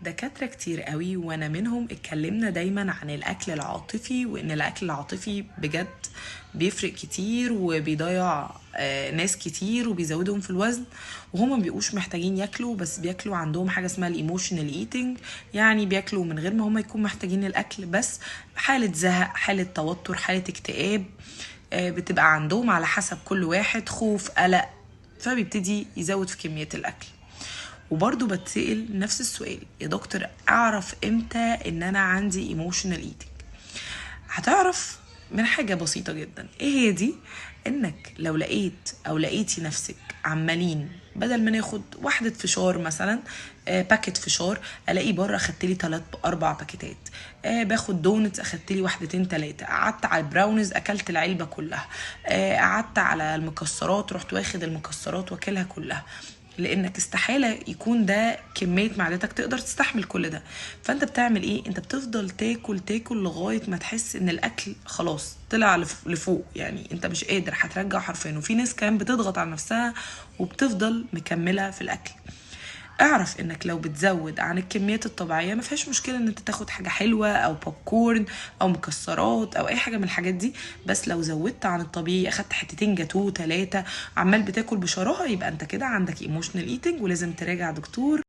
دكاترة كتير قوي وانا منهم اتكلمنا دايما عن الاكل العاطفي، وان الاكل العاطفي بجد بيفرق كتير وبيضيع ناس كتير وبيزودهم في الوزن، وهما مبيبقوش محتاجين ياكلوا، بس بياكلوا عندهم حاجة اسمها الايموشنال ايتنج. يعني بياكلوا من غير ما هما يكونوا محتاجين الاكل، بس حالة زهق، حالة توتر، حالة اكتئاب، بتبقى عندهم على حسب كل واحد، خوف، قلق، فبيبتدي يزود في كمية الاكل. وبرضه بتسأل نفس السؤال: يا دكتور اعرف امتى ان انا عندي ايموشنال ايتنج؟ هتعرف من حاجة بسيطة جدا. ايه هي دي؟ انك لو لقيت او لقيتي نفسك عمالين بدل ما ناخد واحدة فشار مثلا، باكت فشار، الاقي بره اخدت لي 3 4 باكيتات، باخد دونتس اخدت لي واحدتين 3، قعدت على البراونيز اكلت العلبة كلها، قعدت على المكسرات رحت واخد المكسرات واكلها كلها، لانك استحالة يكون ده كمية معدتك تقدر تستحمل كل ده. فانت بتعمل ايه؟ انت بتفضل تاكل تاكل لغاية ما تحس ان الاكل خلاص طلع لفوق، يعني انت مش قادر هترجع حرفيا. وفي ناس كمان بتضغط على نفسها وبتفضل مكملة في الاكل. اعرف انك لو بتزود عن الكميات الطبيعيه ما فيهاش مشكله ان انت تاخد حاجه حلوه او بوب كورن او مكسرات او اي حاجه من الحاجات دي، بس لو زودت عن الطبيعي، اخدت حتتين جاتوه 3، عمال بتاكل بشراهه، يبقى انت كده عندك ايموشنال ايتنج ولازم تراجع دكتور.